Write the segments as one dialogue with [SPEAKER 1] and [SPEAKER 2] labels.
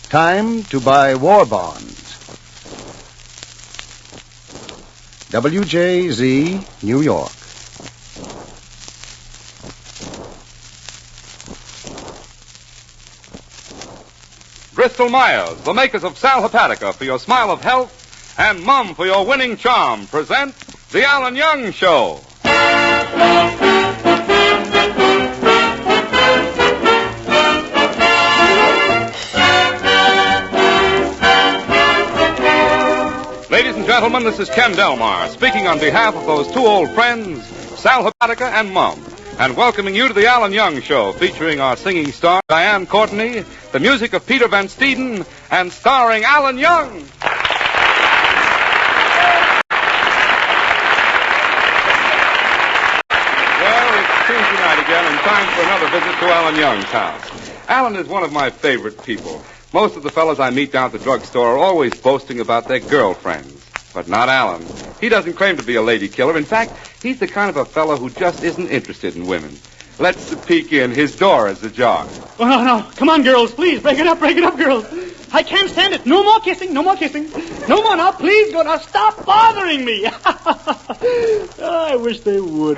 [SPEAKER 1] Time to buy war bonds. WJZ, New York.
[SPEAKER 2] Bristol Myers, the makers of Sal Hepatica for your smile of health, and Mum for your winning charm, present The Alan Young Show. Ladies and gentlemen, this is Ken Delmar, speaking on behalf of those two old friends, Sal Hepatica and Mum, and welcoming you to the Alan Young Show, featuring our singing star, Diane Courtney, the music of Peter Van Steeden, and starring Alan Young. Well, it's Tuesday night again, and time for another visit to Alan Young's house. Alan is one of my favorite people. Most of the fellas I meet down at the drugstore are always boasting about their girlfriends. But not Alan. He doesn't claim to be a lady killer. In fact, he's the kind of a fellow who just isn't interested in women. Let's peek in. His door is ajar.
[SPEAKER 3] Oh, no. Come on, girls. Please, break it up, girls. I can't stand it. No more kissing. No more now. Please, go now. Stop bothering me. I wish they would.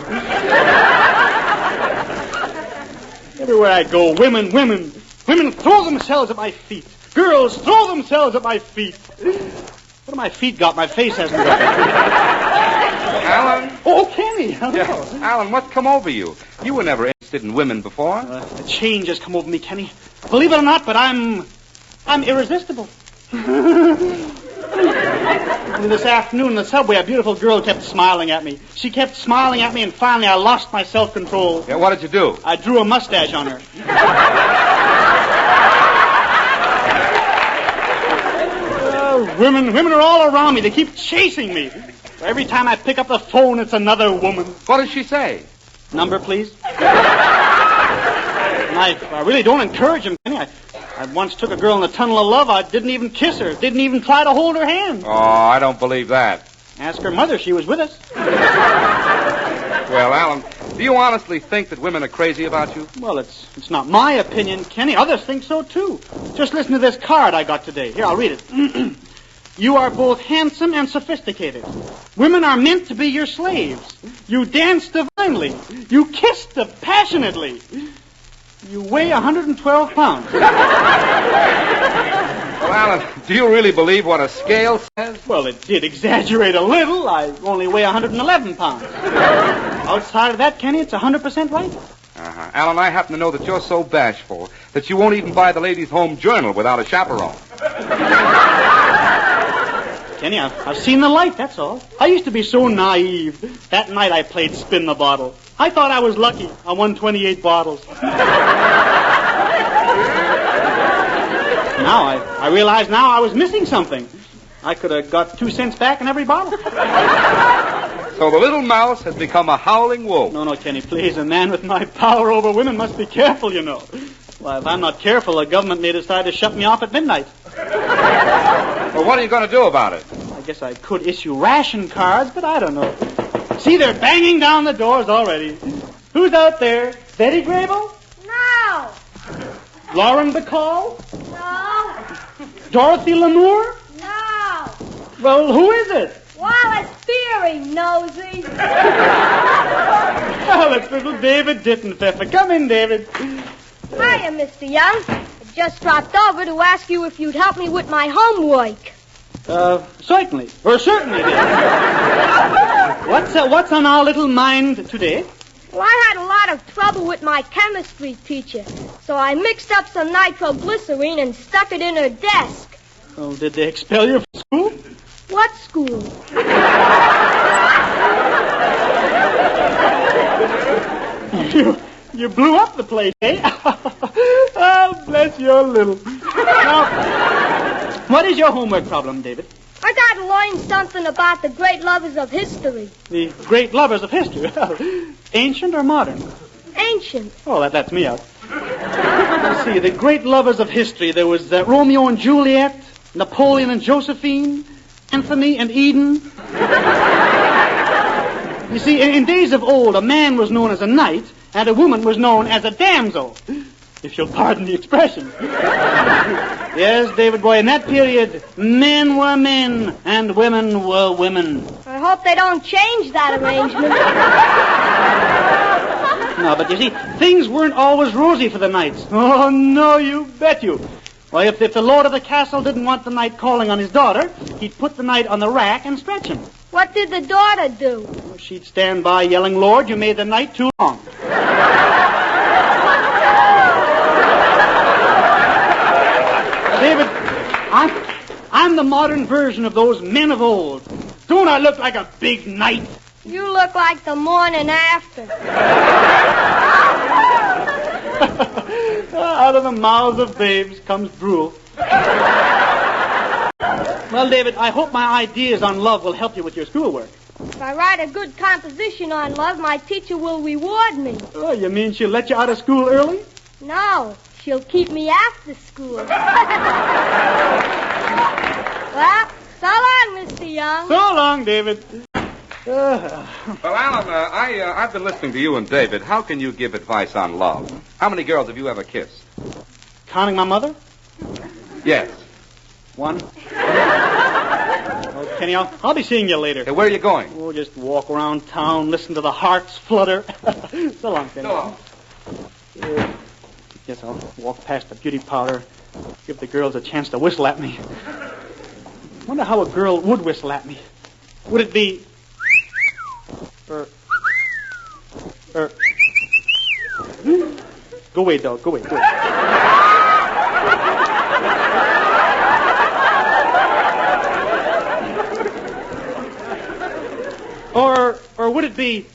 [SPEAKER 3] Everywhere I go, women. Women throw themselves at my feet. Girls throw themselves at my feet. What do my feet got? My face hasn't got it.
[SPEAKER 2] Alan?
[SPEAKER 3] Oh, Kenny.
[SPEAKER 2] Yes. Alan, what's come over you? You were never interested in women before.
[SPEAKER 3] A change has come over me, Kenny. Believe it or not, but I'm irresistible. And this afternoon in the subway, a beautiful girl kept smiling at me. She kept smiling at me, and finally I lost my self-control.
[SPEAKER 2] Yeah, what did you do?
[SPEAKER 3] I drew a mustache on her. Women are all around me. They keep chasing me. Every time I pick up the phone, it's another woman.
[SPEAKER 2] What does she say?
[SPEAKER 3] Number, please. And I really don't encourage him, Kenny. I once took a girl in the tunnel of love. I didn't even kiss her. Didn't even try to hold her hand.
[SPEAKER 2] Oh, I don't believe that.
[SPEAKER 3] Ask her mother. She was with us.
[SPEAKER 2] Well, Alan, do you honestly think that women are crazy about you?
[SPEAKER 3] Well, it's not my opinion, Kenny. Others think so, too. Just listen to this card I got today. Here, I'll read it. You are both handsome and sophisticated. Women are meant to be your slaves. You dance divinely. You kiss passionately. You weigh 112 pounds.
[SPEAKER 2] Well, Alan, do you really believe what a scale says?
[SPEAKER 3] Well, it did exaggerate a little. I only weigh 111 pounds. Outside of that, Kenny, it's 100% right.
[SPEAKER 2] Uh-huh. Alan, I happen to know that you're so bashful that you won't even buy the Ladies' Home Journal without a chaperone.
[SPEAKER 3] Kenny, I've seen the light, that's all. I used to be so naive. That night I played Spin the Bottle. I thought I was lucky. I won 28 bottles. Now I realize now I was missing something. I could have got 2 cents back in every bottle.
[SPEAKER 2] So the little mouse has become a howling wolf.
[SPEAKER 3] No, Kenny, please. A man with my power over women must be careful, you know. Well, if I'm not careful, the government may decide to shut me off at midnight.
[SPEAKER 2] Well, what are you going to do about it?
[SPEAKER 3] I guess I could issue ration cards, but I don't know. See, they're banging down the doors already. Who's out there? Betty Grable?
[SPEAKER 4] No.
[SPEAKER 3] Lauren Bacall?
[SPEAKER 4] No.
[SPEAKER 3] Dorothy Lamour?
[SPEAKER 4] No.
[SPEAKER 3] Well, who is it?
[SPEAKER 4] Wallace Beery, nosy.
[SPEAKER 3] Well, it's little David Dittenpfeffer. Come in, David.
[SPEAKER 4] Hiya, Mr. Young. I just dropped over to ask you if you'd help me with my homework.
[SPEAKER 3] Certainly. Certainly, David. What's on our little mind today?
[SPEAKER 4] Well, I had a lot of trouble with my chemistry teacher, so I mixed up some nitroglycerine and stuck it in her desk.
[SPEAKER 3] Oh, did they expel you from school?
[SPEAKER 4] What school?
[SPEAKER 3] You blew up the place, eh? Oh, bless your little. Now, what is your homework problem, David?
[SPEAKER 4] I got to learn something about the great lovers of history.
[SPEAKER 3] The great lovers of history? Ancient or modern?
[SPEAKER 4] Ancient.
[SPEAKER 3] Oh, that lets me out. Let's see, the great lovers of history. There was Romeo and Juliet, Napoleon and Josephine, Anthony and Eden. You see, in days of old, a man was known as a knight, and a woman was known as a damsel. if you'll pardon the expression. Yes, David boy, in that period, men were men and women were women.
[SPEAKER 4] I hope they don't change that arrangement.
[SPEAKER 3] No, but you see, things weren't always rosy for the knights. Oh, no, you bet you. Why, if the lord of the castle didn't want the knight calling on his daughter, he'd put the knight on the rack and stretch him.
[SPEAKER 4] What did the daughter do?
[SPEAKER 3] She'd stand by yelling, Lord, you made the night too long. David, I'm the modern version of those men of old. Don't I look like a big knight?
[SPEAKER 4] You look like the morning after.
[SPEAKER 3] Out of the mouths of babes comes drool. Well, David, I hope my ideas on love will help you with your schoolwork.
[SPEAKER 4] If I write a good composition on love, my teacher will reward me.
[SPEAKER 3] Oh, you mean she'll let you out of school early?
[SPEAKER 4] No, she'll keep me after school. Well, so long, Mr. Young.
[SPEAKER 3] So long, David.
[SPEAKER 2] Well, Alan, I've been listening to you and David. How can you give advice on love? How many girls have you ever kissed?
[SPEAKER 3] Counting my mother?
[SPEAKER 2] Yes.
[SPEAKER 3] One. Oh, Kenny, I'll be seeing you later.
[SPEAKER 2] Hey, where are you going?
[SPEAKER 3] We'll just walk around town, listen to the hearts flutter. So long, Kenny.
[SPEAKER 2] So long.
[SPEAKER 3] Guess I'll walk past the beauty parlor, give the girls a chance to whistle at me. Wonder how a girl would whistle at me. Would it be... Go away, dog. Go away. Or would it be...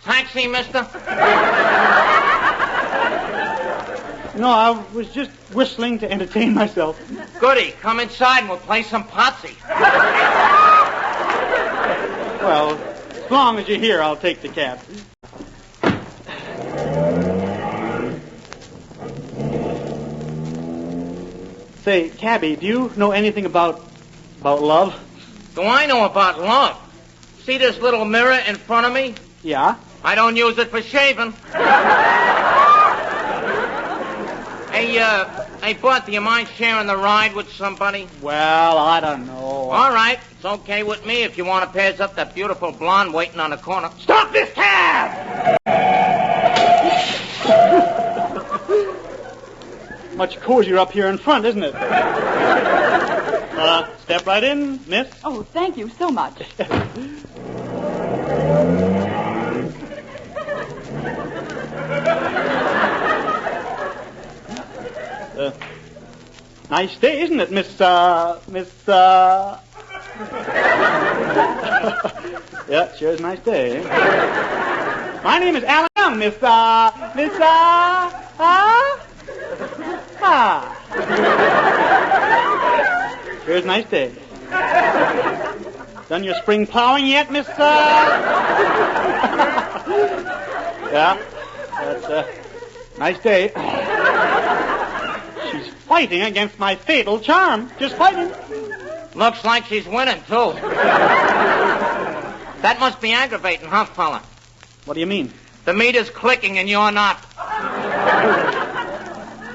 [SPEAKER 5] Taxi, mister?
[SPEAKER 3] No, I was just whistling to entertain myself.
[SPEAKER 5] Goody, come inside and we'll play some potsy.
[SPEAKER 3] Well, as long as you're here, I'll take the cab. Say, cabby, do you know anything about love?
[SPEAKER 5] Do I know about love? See this little mirror in front of me?
[SPEAKER 3] Yeah?
[SPEAKER 5] I don't use it for shaving. Hey, Bud, do you mind sharing the ride with somebody?
[SPEAKER 3] Well, I don't know.
[SPEAKER 5] All right. It's okay with me if you want to pass up that beautiful blonde waiting on the corner.
[SPEAKER 3] Stop this cab! Much cozier up here in front, isn't it? Step right in, miss.
[SPEAKER 6] Oh, thank you so much.
[SPEAKER 3] Nice day, isn't it, Miss. Yeah, sure is a nice day. My name is Alan Young, Sure is a nice day. Done your spring plowing yet, Miss? Yeah, that's a nice day. She's fighting against my fatal charm. Just fighting.
[SPEAKER 5] Looks like she's winning, too. That must be aggravating, huh, fella?
[SPEAKER 3] What do you mean?
[SPEAKER 5] The meter's clicking and you're not.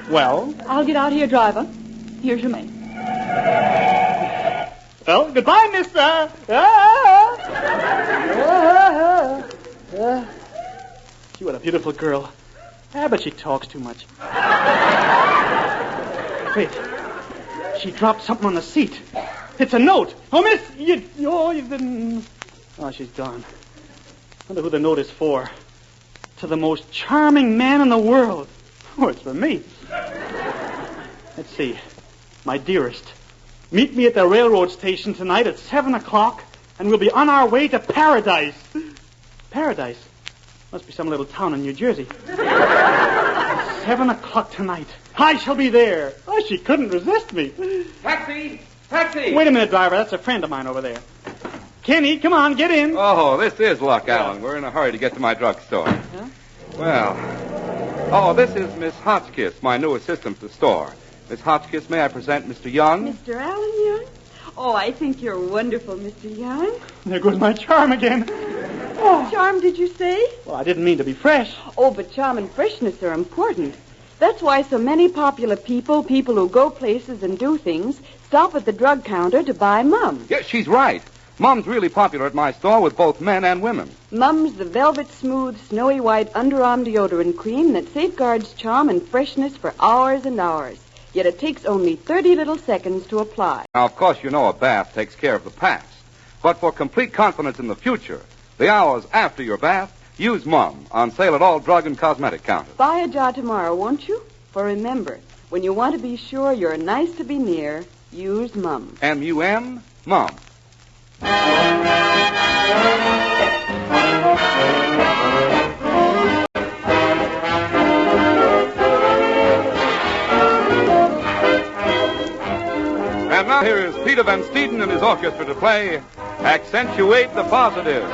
[SPEAKER 3] Well?
[SPEAKER 6] I'll get out here, driver. Here's your mate.
[SPEAKER 3] Well, goodbye, Miss. Gee, what a beautiful girl. But she talks too much. Wait. She dropped something on the seat. It's a note. Oh, miss, you didn't... Oh, she's gone. Wonder who the note is for. To the most charming man in the world. Oh, it's for me. Let's see. My dearest, meet me at the railroad station tonight at 7 o'clock, and we'll be on our way to Paradise. Paradise? Must be some little town in New Jersey. 7 o'clock tonight. I shall be there. Oh, she couldn't resist me.
[SPEAKER 2] Taxi! Taxi!
[SPEAKER 3] Wait a minute, driver. That's a friend of mine over there. Kenny, come on, get in.
[SPEAKER 2] Oh, this is luck, Alan. We're in a hurry to get to my drugstore.
[SPEAKER 3] Huh?
[SPEAKER 2] Well, this is Miss Hotchkiss, my new assistant to the store. Miss Hotchkiss, may I present Mr. Young?
[SPEAKER 6] Mr. Alan Young? Oh, I think you're wonderful, Mr. Young.
[SPEAKER 3] There goes my charm again.
[SPEAKER 6] Charm, did you say?
[SPEAKER 3] Well, I didn't mean to be fresh.
[SPEAKER 6] Oh, but charm and freshness are important. That's why so many popular people who go places and do things, stop at the drug counter to buy Mum.
[SPEAKER 2] Yes, she's right. Mum's really popular at my store with both men and women.
[SPEAKER 6] Mum's the velvet smooth, snowy white underarm deodorant cream that safeguards charm and freshness for hours and hours. Yet it takes only 30 little seconds to apply.
[SPEAKER 2] Now, of course, you know a bath takes care of the past. But for complete confidence in the future, the hours after your bath, use Mum, on sale at all drug and cosmetic counters.
[SPEAKER 6] Buy a jar tomorrow, won't you? For remember, when you want to be sure you're nice to be near, use Mum.
[SPEAKER 2] M-U-M, Mum. And now here is Peter Van Steeden and his orchestra to play Accentuate the Positive.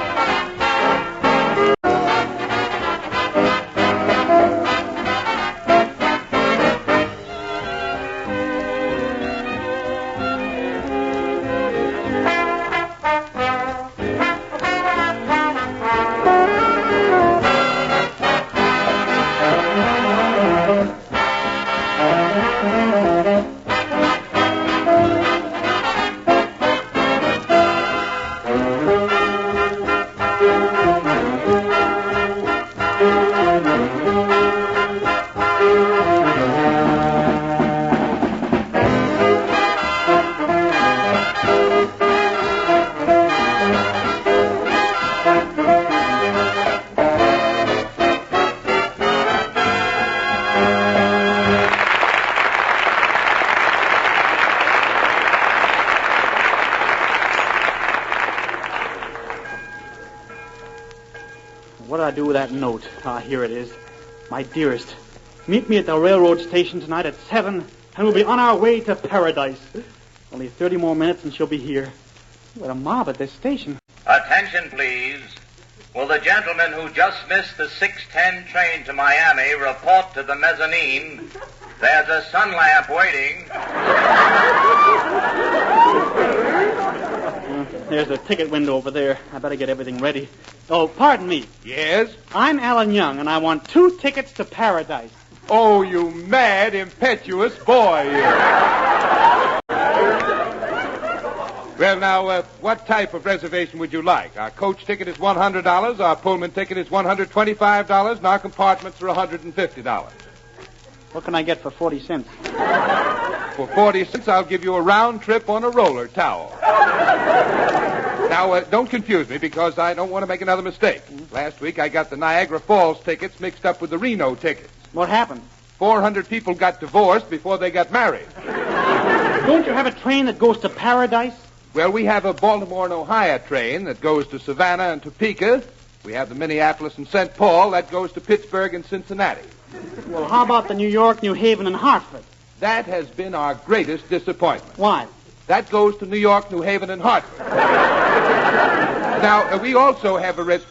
[SPEAKER 3] What did I do with that note? Ah, here it is. My dearest, meet me at the railroad station tonight at 7, and we'll be on our way to paradise. Only 30 more minutes and she'll be here. What a mob at this station.
[SPEAKER 5] Attention, please. Will the gentleman who just missed the 6:10 train to Miami report to the mezzanine? There's a sun lamp waiting.
[SPEAKER 3] There's a ticket window over there. I better get everything ready. Oh, pardon me.
[SPEAKER 2] Yes?
[SPEAKER 3] I'm Alan Young, and I want 2 tickets to paradise.
[SPEAKER 2] Oh, you mad, impetuous boy. Well, now, what type of reservation would you like? Our coach ticket is $100, our Pullman ticket is $125, and our compartments are $150.
[SPEAKER 3] What can I get for 40 cents?
[SPEAKER 2] For 40 cents, I'll give you a round trip on a roller towel. Now, don't confuse me, because I don't want to make another mistake. Last week, I got the Niagara Falls tickets mixed up with the Reno tickets.
[SPEAKER 3] What happened?
[SPEAKER 2] 400 people got divorced before they got married.
[SPEAKER 3] Don't you have a train that goes to paradise?
[SPEAKER 2] Well, we have a Baltimore and Ohio train that goes to Savannah and Topeka. We have the Minneapolis and St. Paul that goes to Pittsburgh and Cincinnati.
[SPEAKER 3] Well, how about the New York, New Haven, and Hartford?
[SPEAKER 2] That has been our greatest disappointment.
[SPEAKER 3] Why?
[SPEAKER 2] That goes to New York, New Haven, and Hartford. Now, we also have a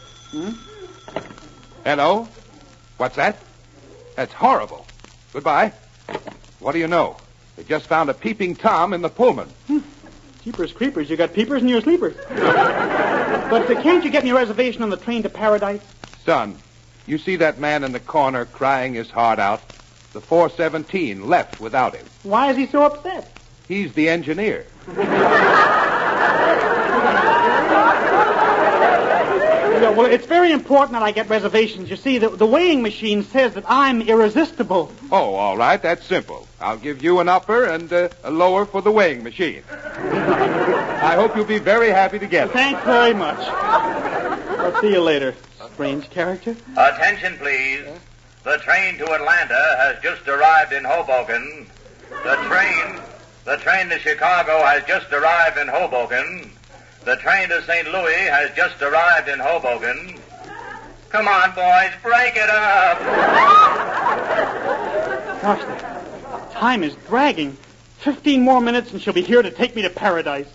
[SPEAKER 2] Hello? What's that? That's horrible. Goodbye. What do you know? They just found a peeping Tom in the Pullman.
[SPEAKER 3] Jeepers creepers, you got peepers in your sleepers. But can't you get me a reservation on the train to paradise?
[SPEAKER 2] Son, you see that man in the corner crying his heart out? The 417 left without him.
[SPEAKER 3] Why is he so upset?
[SPEAKER 2] He's the engineer.
[SPEAKER 3] Yeah, well, it's very important that I get reservations. You see, the weighing machine says that I'm irresistible.
[SPEAKER 2] Oh, all right. That's simple. I'll give you an upper and a lower for the weighing machine. I hope you'll be very happy together.
[SPEAKER 3] Thanks very much. I'll see you later, strange character.
[SPEAKER 5] Attention, please. The train to Atlanta has just arrived in Hoboken. The train to Chicago has just arrived in Hoboken. The train to St. Louis has just arrived in Hoboken. Come on, boys, break it up.
[SPEAKER 3] Gosh, the time is dragging. 15 more minutes and she'll be here to take me to paradise.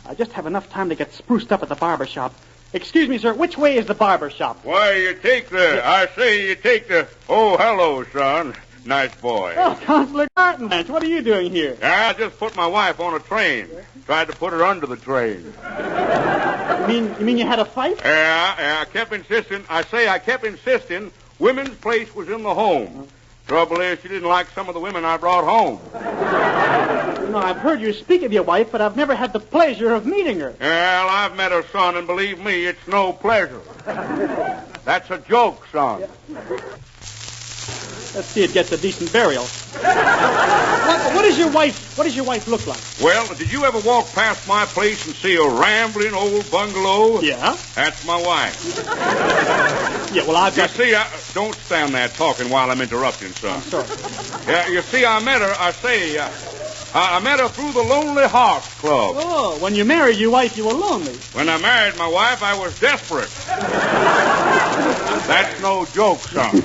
[SPEAKER 3] I just have enough time to get spruced up at the barber shop. Excuse me, sir, which way is the barber shop?
[SPEAKER 7] Why, you take the... I say you take the... Oh, hello, son. Nice boy.
[SPEAKER 3] Oh, Counselor Gartenbranch, what are you doing here?
[SPEAKER 7] I just put my wife on a train. Tried to put her under the train.
[SPEAKER 3] You mean you had a fight?
[SPEAKER 7] Yeah, I kept insisting women's place was in the home. Trouble is, she didn't like some of the women I brought home.
[SPEAKER 3] I've heard you speak of your wife, but I've never had the pleasure of meeting her.
[SPEAKER 7] Well, I've met her, son, and believe me, it's no pleasure. That's a joke, son.
[SPEAKER 3] Let's see it gets a decent burial. What does your wife look like?
[SPEAKER 7] Well, did you ever walk past my place and see a rambling old bungalow?
[SPEAKER 3] Yeah.
[SPEAKER 7] That's my wife.
[SPEAKER 3] Yeah, well, I've got...
[SPEAKER 7] You see, don't stand there talking while I'm interrupting, son.
[SPEAKER 3] I'm sorry.
[SPEAKER 7] Yeah, you see, I met her through the Lonely Hearts Club.
[SPEAKER 3] Oh, when you married your wife, you were lonely.
[SPEAKER 7] When I married my wife, I was desperate. That's no joke, son.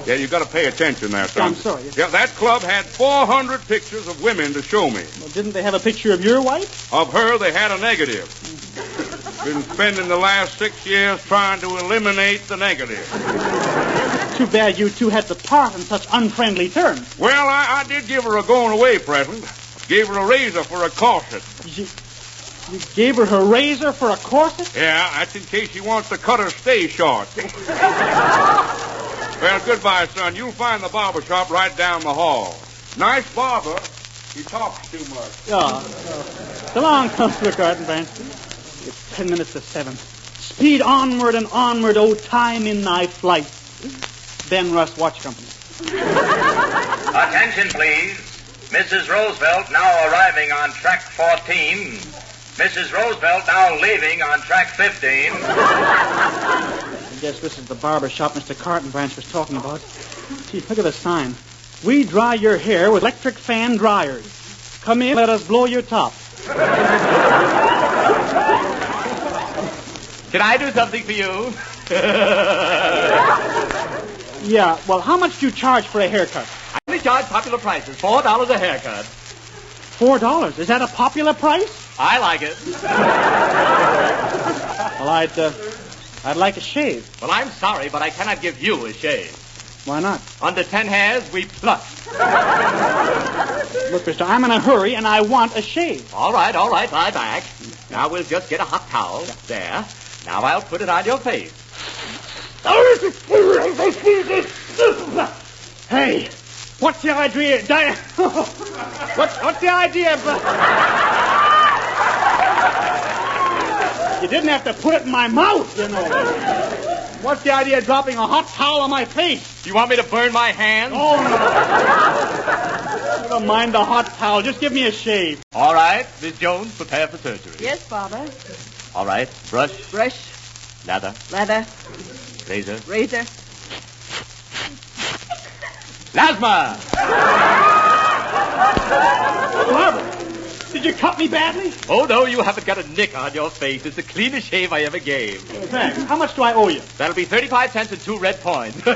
[SPEAKER 7] Yeah, you got to pay attention there, son.
[SPEAKER 3] I'm sorry.
[SPEAKER 7] Yeah, that club had 400 pictures of women to show me.
[SPEAKER 3] Well, didn't they have a picture of your wife?
[SPEAKER 7] Of her, they had a negative. Been spending the last 6 years trying to eliminate the negative.
[SPEAKER 3] Too bad you two had to part on such unfriendly terms.
[SPEAKER 7] Well, I did give her a going-away present. Gave her a razor for a corset.
[SPEAKER 3] You gave her a razor for a corset?
[SPEAKER 7] Yeah, that's in case she wants to cut her stay short. Well, goodbye, son. You'll find the barber shop right down the hall. Nice barber. He talks too much.
[SPEAKER 3] Yeah. So long, Counselor Gartenbrand. It's 10 minutes to 7. Speed onward and onward, O time in thy flight. Ben Russ Watch Company.
[SPEAKER 5] Attention, please. Mrs. Roosevelt now arriving on track 14. Mrs. Roosevelt now leaving on track 15.
[SPEAKER 3] I guess this is the barber shop Mr. Cartenbranch was talking about. Gee, look at the sign. We dry your hair with electric fan dryers. Come in, let us blow your top.
[SPEAKER 8] Can I do something for you?
[SPEAKER 3] Yeah, well, how much do you charge for a haircut?
[SPEAKER 8] I only charge popular prices, $4 a haircut.
[SPEAKER 3] $4? Is that a popular price?
[SPEAKER 8] I like it.
[SPEAKER 3] Well, I'd like a shave.
[SPEAKER 8] Well, I'm sorry, but I cannot give you a shave.
[SPEAKER 3] Why not?
[SPEAKER 8] Under 10 hairs, we pluck.
[SPEAKER 3] Look, mister, I'm in a hurry, and I want a shave.
[SPEAKER 8] All right, lie back. Now we'll just get a hot towel. There. Now I'll put it on your face.
[SPEAKER 3] Hey, what's the idea? What's the idea? You didn't have to put it in my mouth, you know. What's the idea of dropping a hot towel on my face?
[SPEAKER 8] You want me to burn my hands?
[SPEAKER 3] Oh, no. Never mind the hot towel. Just give me a shave.
[SPEAKER 8] All right, Miss Jones, prepare for surgery.
[SPEAKER 6] Yes, Father.
[SPEAKER 8] All right, brush.
[SPEAKER 6] Brush.
[SPEAKER 8] Lather.
[SPEAKER 6] Lather.
[SPEAKER 8] Razor.
[SPEAKER 6] Razor.
[SPEAKER 8] Plasma!
[SPEAKER 3] Barbara, did you cut me badly?
[SPEAKER 8] Oh, no, you haven't got a nick on your face. It's the cleanest shave I ever gave.
[SPEAKER 3] Thanks. How much do I owe you?
[SPEAKER 8] That'll be 35 cents and 2 red points.
[SPEAKER 3] Here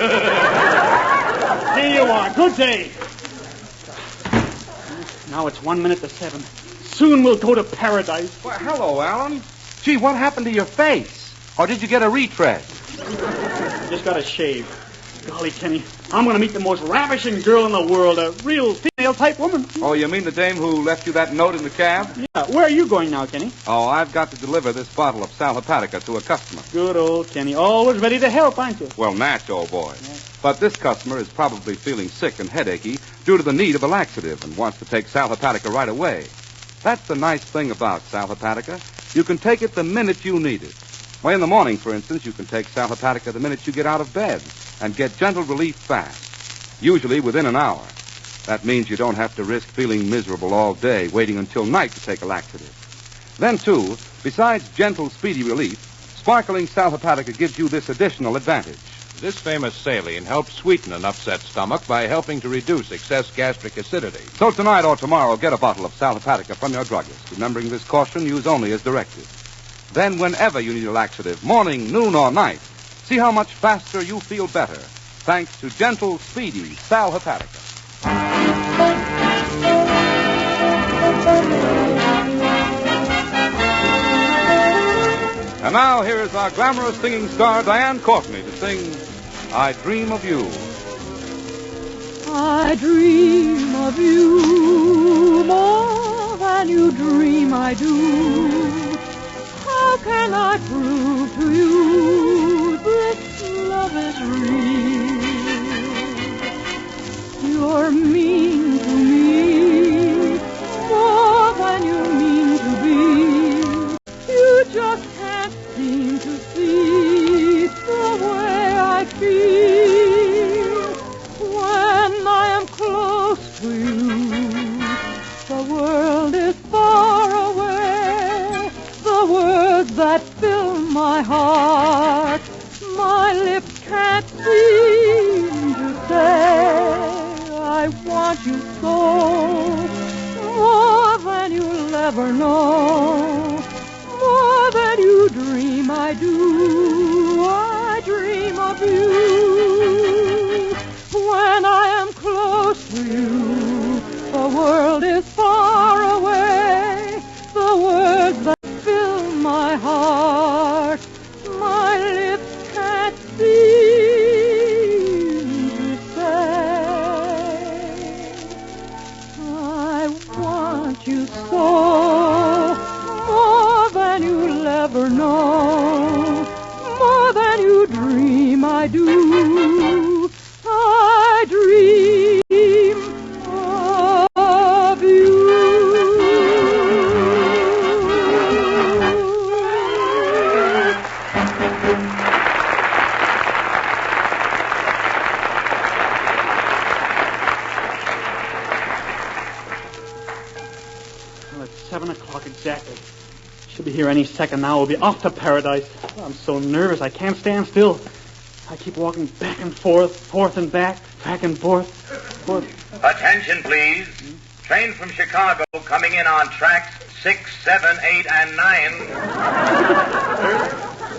[SPEAKER 3] you are. Good day. Now it's 1 minute to 7. Soon we'll go to paradise.
[SPEAKER 2] Well, hello, Alan. Gee, what happened to your face? Or did you get a retread?
[SPEAKER 3] Just got a shave. Golly, Kenny, I'm going to meet the most ravishing girl in the world, a real female-type woman.
[SPEAKER 2] Oh, you mean the dame who left you that note in the cab?
[SPEAKER 3] Yeah. Where are you going now, Kenny?
[SPEAKER 2] Oh, I've got to deliver this bottle of Sal Hepatica to a customer.
[SPEAKER 3] Good old Kenny. Always ready to help, aren't you?
[SPEAKER 2] Well, Natch, old boy. Yeah. But this customer is probably feeling sick and headachy due to the need of a laxative and wants to take Sal Hepatica right away. That's the nice thing about Sal Hepatica. You can take it the minute you need it. Why, in the morning, for instance, you can take Sal Hepatica the minute you get out of bed and get gentle relief fast, usually within an hour. That means you don't have to risk feeling miserable all day, waiting until night to take a laxative. Then, too, besides gentle, speedy relief, sparkling Sal Hepatica gives you this additional advantage.
[SPEAKER 9] This famous saline helps sweeten an upset stomach by helping to reduce excess gastric acidity.
[SPEAKER 2] So tonight or tomorrow, get a bottle of Sal Hepatica from your druggist. Remembering this caution, use only as directed. Then, whenever you need a laxative, morning, noon, or night, see how much faster you feel better, thanks to gentle, speedy Sal Hepatica. And now, here is our glamorous singing star, Diane Courtney, to sing I Dream of You.
[SPEAKER 10] I dream of you more than you dream I do. How can I prove to you this love is real? You're mean to me more than you mean to be. You just can't seem to see the way I feel when I am close to you. The world is far away. The words that fill my heart, my lips can't seem to say. I want you so, more than you'll ever know, more than you dream I do. I dream of you. When I am close to you, the world is far away. The words that fill my heart, my lips can't seem to say. I want you so, more than you'll ever know, more than you dream I do. I dream of you.
[SPEAKER 3] Well, it's 7 o'clock exactly. Should be here any second now. We'll be off to paradise. Oh, I'm so nervous I can't stand still. I keep walking back and forth and back and forth.
[SPEAKER 5] Attention, please. Train from Chicago coming in on tracks 6, 7, 8, and 9.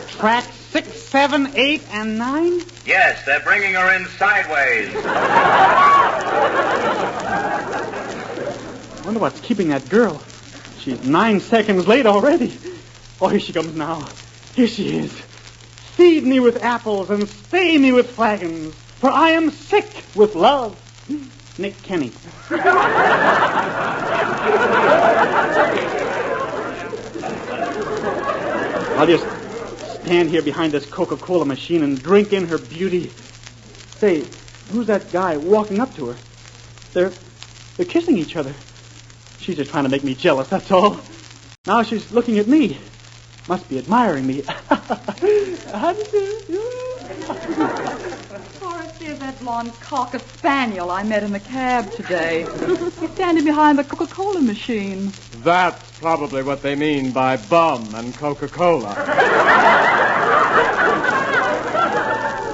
[SPEAKER 3] Track 6, 7, 8, and 9?
[SPEAKER 5] Yes, they're bringing her in sideways.
[SPEAKER 3] I wonder what's keeping that girl. She's 9 seconds late already. Oh, here she comes now. Here she is. Feed me with apples and stay me with flagons, for I am sick with love. Nick Kenny. I'll just stand here behind this Coca-Cola machine and drink in her beauty. Say, who's that guy walking up to her? They're kissing each other. She's just trying to make me jealous, that's all. Now she's looking at me. Must be admiring me.
[SPEAKER 10] Horace, there's that blonde cocker spaniel I met in the cab today. He's standing behind the Coca-Cola machine.
[SPEAKER 11] That's probably what they mean by bum and Coca-Cola.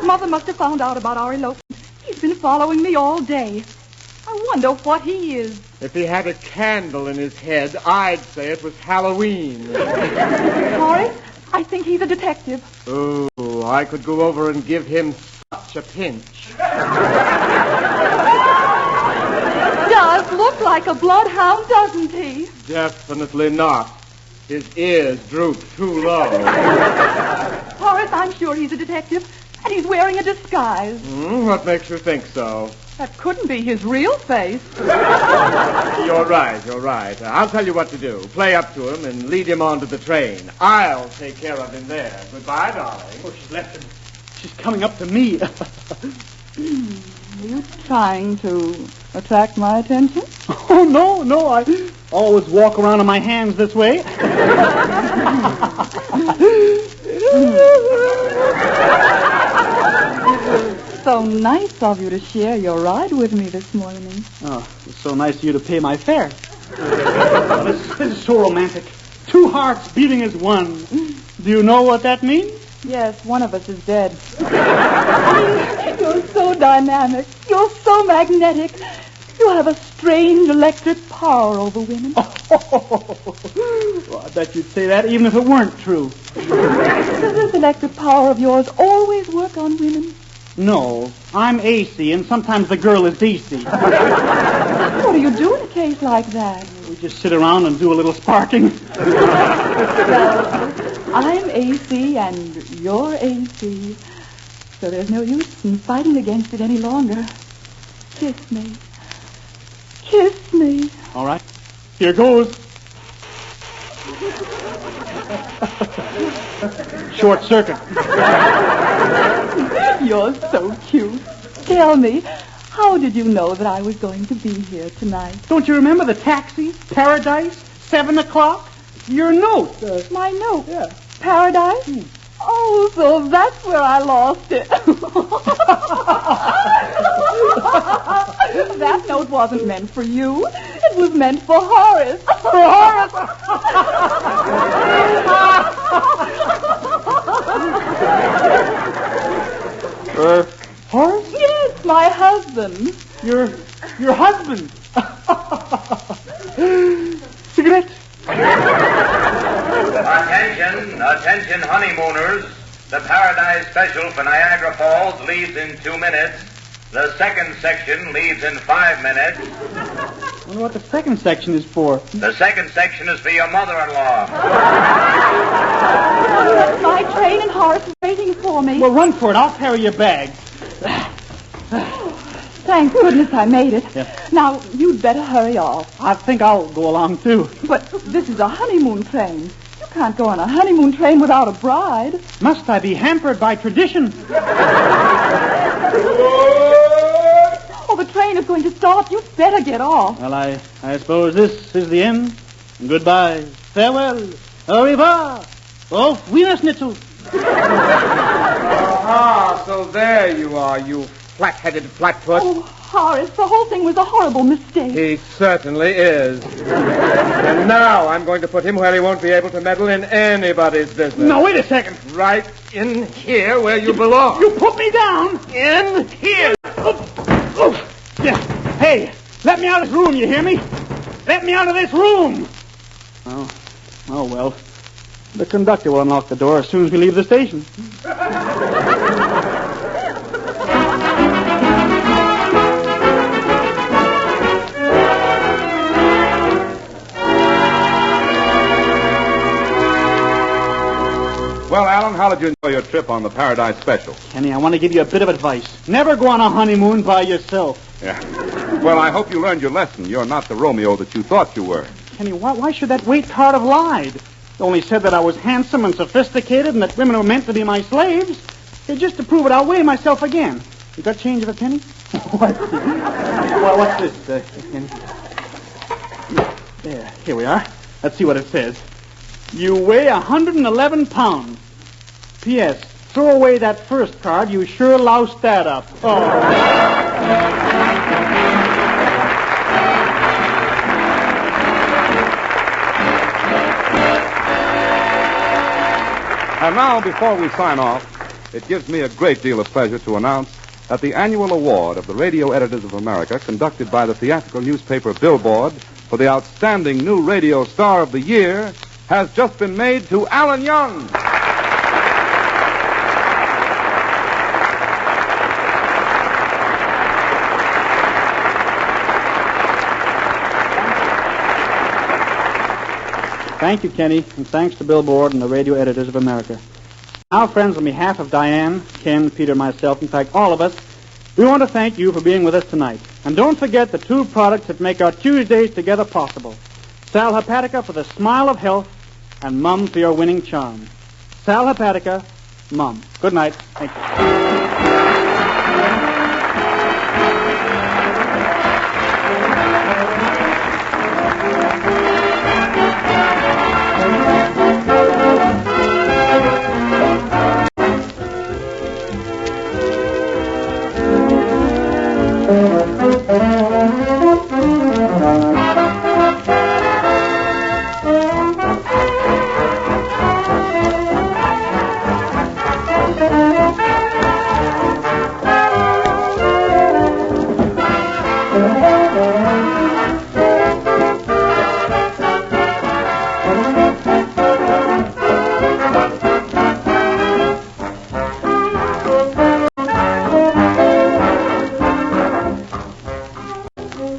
[SPEAKER 10] Mother must have found out about our elopement. He's been following me all day. I wonder what he is.
[SPEAKER 11] If he had a candle in his head, I'd say it was Halloween.
[SPEAKER 10] Horace, I think he's a detective.
[SPEAKER 11] Oh, I could go over and give him such a pinch.
[SPEAKER 10] Does look like a bloodhound, doesn't he?
[SPEAKER 11] Definitely not. His ears droop too low.
[SPEAKER 10] Horace, I'm sure he's a detective, and he's wearing a disguise.
[SPEAKER 11] What makes you think so?
[SPEAKER 10] That couldn't be his real face.
[SPEAKER 11] You're right. I'll tell you what to do. Play up to him and lead him onto the train. I'll take care of him there. Goodbye, darling.
[SPEAKER 3] Oh, she's left him. She's coming up to me.
[SPEAKER 10] Are you trying to attract my attention?
[SPEAKER 3] Oh, no. I always walk around on my hands this way.
[SPEAKER 10] So nice of you to share your ride with me this morning.
[SPEAKER 3] Oh, it's so nice of you to pay my fare. This is so romantic. 2 hearts beating as one. Do you know what that means?
[SPEAKER 10] Yes, one of us is dead. You're so dynamic. You're so magnetic. You have a strange electric power over women.
[SPEAKER 3] Well, I bet you'd say that even if it weren't true.
[SPEAKER 10] Does this electric power of yours always work on women?
[SPEAKER 3] No, I'm AC, and sometimes the girl is DC.
[SPEAKER 10] What do you do in a case like that?
[SPEAKER 3] We just sit around and do a little sparking.
[SPEAKER 10] Well, I'm AC, and you're AC, so there's no use in fighting against it any longer. Kiss me. Kiss me.
[SPEAKER 3] All right. Here goes. Short circuit.
[SPEAKER 10] You're so cute. Tell me, how did you know that I was going to be here tonight?
[SPEAKER 3] Don't you remember the taxi? Paradise? 7 o'clock? Your note.
[SPEAKER 10] My note?
[SPEAKER 3] Yeah.
[SPEAKER 10] Paradise? Oh, so that's where I lost it. That note wasn't meant for you. It was meant for Horace.
[SPEAKER 3] For Horace? Horace?
[SPEAKER 10] Yes, my husband.
[SPEAKER 3] Your husband. Cigarette?
[SPEAKER 5] Attention, honeymooners. The Paradise Special for Niagara Falls leaves in 2 minutes. The second section leaves in 5 minutes.
[SPEAKER 3] I wonder what the second section is for.
[SPEAKER 5] The second section is for your mother-in-law.
[SPEAKER 10] My train and Horace is waiting for me.
[SPEAKER 3] Well, run for it. I'll carry your bag.
[SPEAKER 10] Thank goodness I made it.
[SPEAKER 3] Yeah.
[SPEAKER 10] Now, you'd better hurry off.
[SPEAKER 3] I think I'll go along, too.
[SPEAKER 10] But this is a honeymoon train. You can't go on a honeymoon train without a bride.
[SPEAKER 3] Must I be hampered by tradition?
[SPEAKER 10] Oh, the train is going to stop. You'd better get off.
[SPEAKER 3] Well, I suppose this is the end. Goodbye. Farewell. Au revoir. Auf Wiedersehen.
[SPEAKER 11] Ah, so there you are, you flat-headed flatfoot.
[SPEAKER 10] Oh, Horace, the whole thing was a horrible mistake.
[SPEAKER 11] He certainly is. And now I'm going to put him where he won't be able to meddle in anybody's business.
[SPEAKER 3] No, wait a second.
[SPEAKER 11] Right in here where you belong.
[SPEAKER 3] You put me down.
[SPEAKER 11] In here.
[SPEAKER 3] Yeah. Hey, let me out of this room, you hear me? Let me out of this room. Oh, well. The conductor will unlock the door as soon as we leave the station.
[SPEAKER 2] Well, Alan, how did you enjoy your trip on the Paradise Special?
[SPEAKER 3] Kenny, I want to give you a bit of advice. Never go on a honeymoon by yourself.
[SPEAKER 2] Yeah. Well, I hope you learned your lesson. You're not the Romeo that you thought you were.
[SPEAKER 3] Kenny, why should that wait card have lied? It only said that I was handsome and sophisticated and that women were meant to be my slaves. Just to prove it, I'll weigh myself again. You got change of a penny? What's this, Kenny? There, here we are. Let's see what it says. You weigh 111 pounds. P.S. Throw away that first card. You sure loused that up. Oh.
[SPEAKER 2] And now, before we sign off, it gives me a great deal of pleasure to announce that the annual award of the Radio Editors of America, conducted by the theatrical newspaper Billboard for the outstanding new radio star of the year, has just been made to Alan Young.
[SPEAKER 3] Thank you, Kenny, and thanks to Billboard and the Radio Editors of America. Now, friends, on behalf of Diane, Ken, Peter, myself, in fact, all of us, we want to thank you for being with us tonight. And don't forget the two products that make our Tuesdays together possible. Sal Hepatica for the smile of health, and Mum for your winning charm. Sal Hepatica, Mum. Good night. Thank you.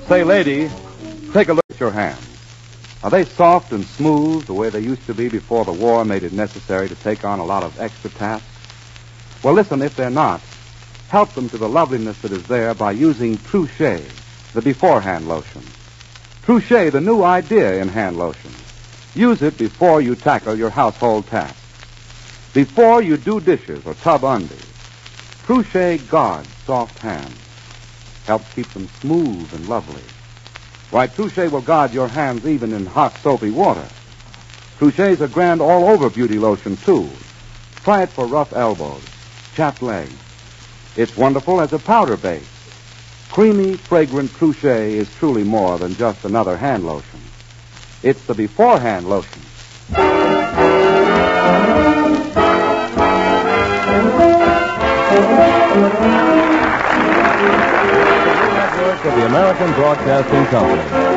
[SPEAKER 2] Say, lady, take a look at your hands. Are they soft and smooth the way they used to be before the war made it necessary to take on a lot of extra tasks? Well, listen, if they're not, help them to the loveliness that is there by using Trouche, the beforehand lotion. Trouche, the new idea in hand lotion. Use it before you tackle your household tasks. Before you do dishes or tub undies. Crochet guards soft hands. Helps keep them smooth and lovely. Why, Crochet will guard your hands even in hot, soapy water. Crochet's a grand all-over beauty lotion, too. Try it for rough elbows, chapped legs. It's wonderful as a powder base. Creamy, fragrant Crochet is truly more than just another hand lotion. It's the beforehand lotion.
[SPEAKER 12] Network of the American Broadcasting Company.